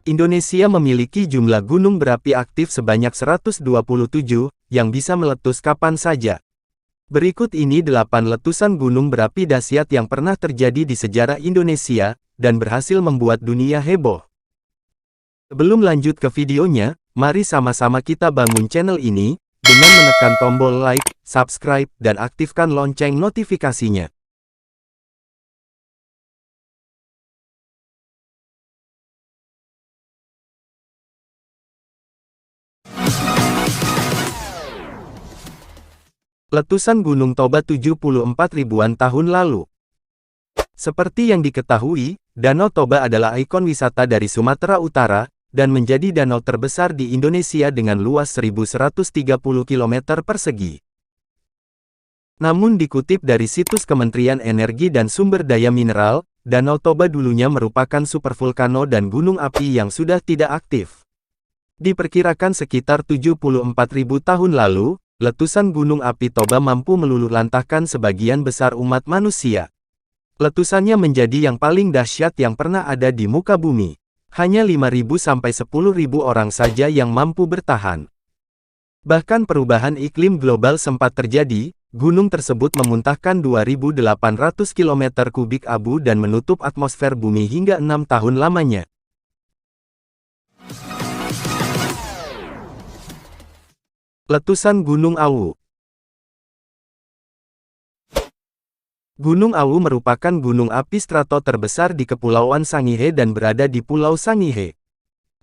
Indonesia memiliki jumlah gunung berapi aktif sebanyak 127, yang bisa meletus kapan saja. Berikut ini 8 letusan gunung berapi dahsyat yang pernah terjadi di sejarah Indonesia, dan berhasil membuat dunia heboh. Sebelum lanjut ke videonya, mari sama-sama kita bangun channel ini, dengan menekan tombol like, subscribe, dan aktifkan lonceng notifikasinya. Letusan Gunung Toba 74 ribuan tahun lalu. Seperti yang diketahui, Danau Toba adalah ikon wisata dari Sumatera Utara, dan menjadi danau terbesar di Indonesia dengan luas 1130 km persegi. Namun dikutip dari situs Kementerian Energi dan Sumber Daya Mineral, Danau Toba dulunya merupakan supervulkano dan gunung api yang sudah tidak aktif. Diperkirakan sekitar 74.000 tahun lalu, letusan Gunung Api Toba mampu meluluhlantahkan sebagian besar umat manusia. Letusannya menjadi yang paling dahsyat yang pernah ada di muka bumi. Hanya 5.000 sampai 10.000 orang saja yang mampu bertahan. Bahkan perubahan iklim global sempat terjadi, gunung tersebut memuntahkan 2.800 km kubik abu dan menutup atmosfer bumi hingga 6 tahun lamanya. Letusan Gunung Awu. Gunung Awu merupakan gunung api strato terbesar di Kepulauan Sangihe dan berada di Pulau Sangihe.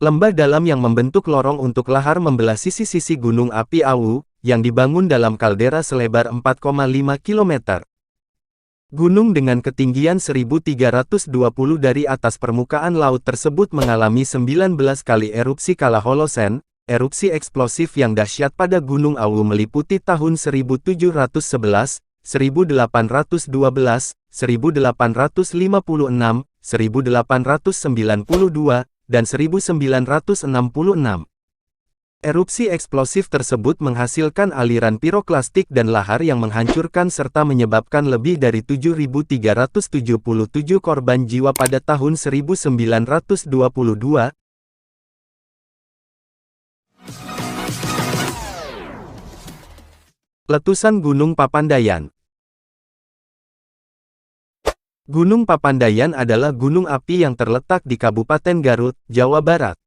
Lembah dalam yang membentuk lorong untuk lahar membelah sisi-sisi Gunung Api Awu, yang dibangun dalam kaldera selebar 4,5 km. Gunung dengan ketinggian 1320 dari atas permukaan laut tersebut mengalami 19 kali erupsi kala Holosen. Erupsi eksplosif yang dahsyat pada Gunung Awu meliputi tahun 1711, 1812, 1856, 1892, dan 1966. Erupsi eksplosif tersebut menghasilkan aliran piroklastik dan lahar yang menghancurkan serta menyebabkan lebih dari 7.377 korban jiwa pada tahun 1922. Letusan Gunung Papandayan. Gunung Papandayan adalah gunung api yang terletak di Kabupaten Garut, Jawa Barat.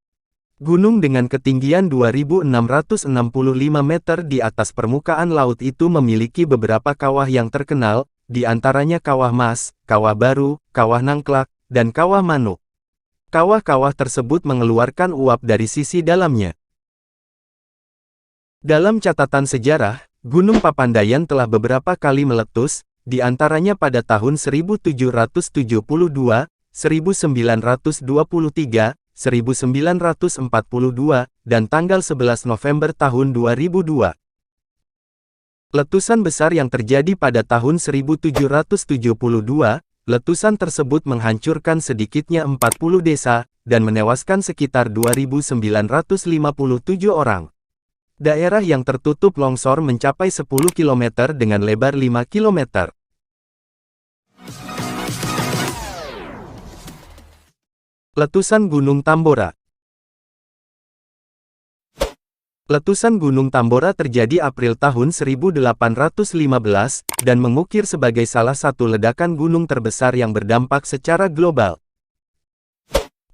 Gunung dengan ketinggian 2.665 meter di atas permukaan laut itu memiliki beberapa kawah yang terkenal, di antaranya Kawah Mas, Kawah Baru, Kawah Nangklak, dan Kawah Manuk. Kawah-kawah tersebut mengeluarkan uap dari sisi dalamnya. Dalam catatan sejarah, Gunung Papandayan telah beberapa kali meletus, di antaranya pada tahun 1772, 1923, 1942, dan tanggal 11 November tahun 2002. Letusan besar yang terjadi pada tahun 1772, letusan tersebut menghancurkan sedikitnya 40 desa, dan menewaskan sekitar 2.957 orang. Daerah yang tertutup longsor mencapai 10 km dengan lebar 5 km. Letusan Gunung Tambora. Letusan Gunung Tambora terjadi April tahun 1815, dan mengukir sebagai salah satu ledakan gunung terbesar yang berdampak secara global.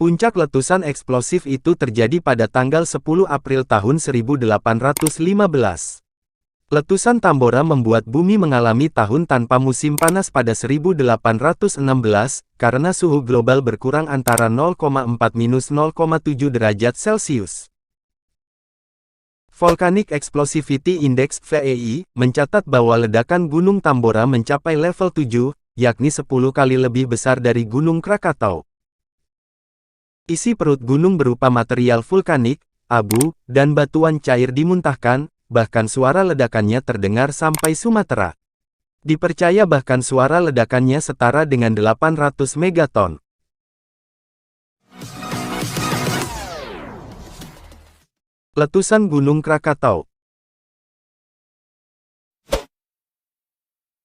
Puncak letusan eksplosif itu terjadi pada tanggal 10 April tahun 1815. Letusan Tambora membuat bumi mengalami tahun tanpa musim panas pada 1816, karena suhu global berkurang antara 0,4–0,7 derajat Celcius. Volcanic Explosivity Index (VEI) mencatat bahwa ledakan Gunung Tambora mencapai level 7, yakni 10 kali lebih besar dari Gunung Krakatau. Isi perut gunung berupa material vulkanik, abu, dan batuan cair dimuntahkan, bahkan suara ledakannya terdengar sampai Sumatera. Dipercaya bahkan suara ledakannya setara dengan 800 megaton. Letusan Gunung Krakatau.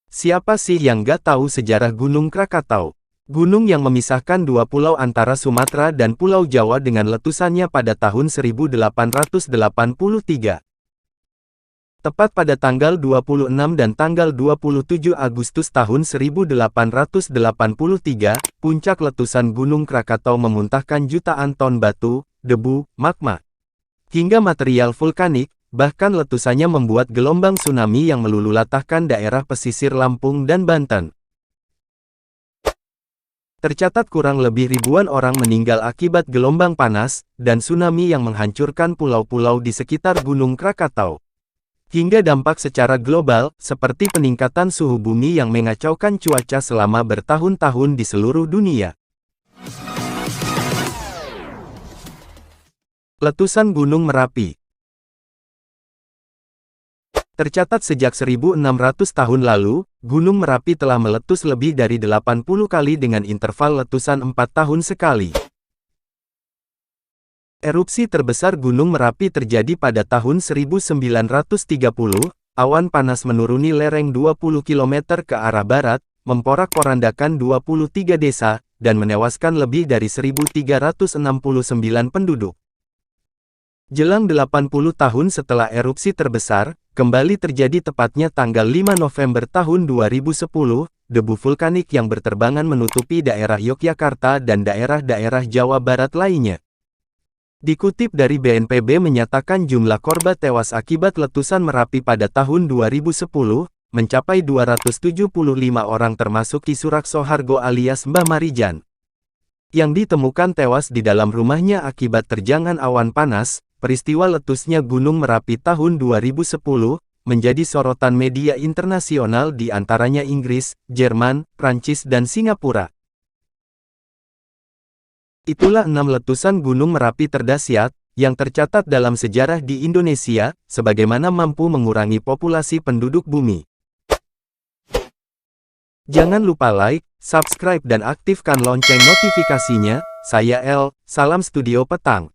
Siapa sih yang gak tahu sejarah Gunung Krakatau? Gunung yang memisahkan dua pulau antara Sumatera dan Pulau Jawa dengan letusannya pada tahun 1883. Tepat pada tanggal 26 dan tanggal 27 Agustus tahun 1883, puncak letusan Gunung Krakatau memuntahkan jutaan ton batu, debu, magma, hingga material vulkanik. Bahkan letusannya membuat gelombang tsunami yang meluluhlatahkan daerah pesisir Lampung dan Banten. Tercatat kurang lebih ribuan orang meninggal akibat gelombang panas dan tsunami yang menghancurkan pulau-pulau di sekitar Gunung Krakatau. Hingga dampak secara global, seperti peningkatan suhu bumi yang mengacaukan cuaca selama bertahun-tahun di seluruh dunia. Letusan Gunung Merapi. Tercatat sejak 1600 tahun lalu, Gunung Merapi telah meletus lebih dari 80 kali dengan interval letusan 4 tahun sekali. Erupsi terbesar Gunung Merapi terjadi pada tahun 1930, awan panas menuruni lereng 20 km ke arah barat, memporak-porandakan 23 desa, dan menewaskan lebih dari 1.369 penduduk. Jelang 80 tahun setelah erupsi terbesar, kembali terjadi tepatnya tanggal 5 November tahun 2010, debu vulkanik yang berterbangan menutupi daerah Yogyakarta dan daerah-daerah Jawa Barat lainnya. Dikutip dari BNPB menyatakan jumlah korban tewas akibat letusan Merapi pada tahun 2010, mencapai 275 orang termasuk Ki Surakso Hargo alias Mbah Marijan, yang ditemukan tewas di dalam rumahnya akibat terjangan awan panas. Peristiwa letusnya Gunung Merapi tahun 2010, menjadi sorotan media internasional di antaranya Inggris, Jerman, Prancis dan Singapura. Itulah 6 letusan Gunung Merapi terdahsyat, yang tercatat dalam sejarah di Indonesia, sebagaimana mampu mengurangi populasi penduduk bumi. Jangan lupa like, subscribe dan aktifkan lonceng notifikasinya. Saya El, salam Studio Petang.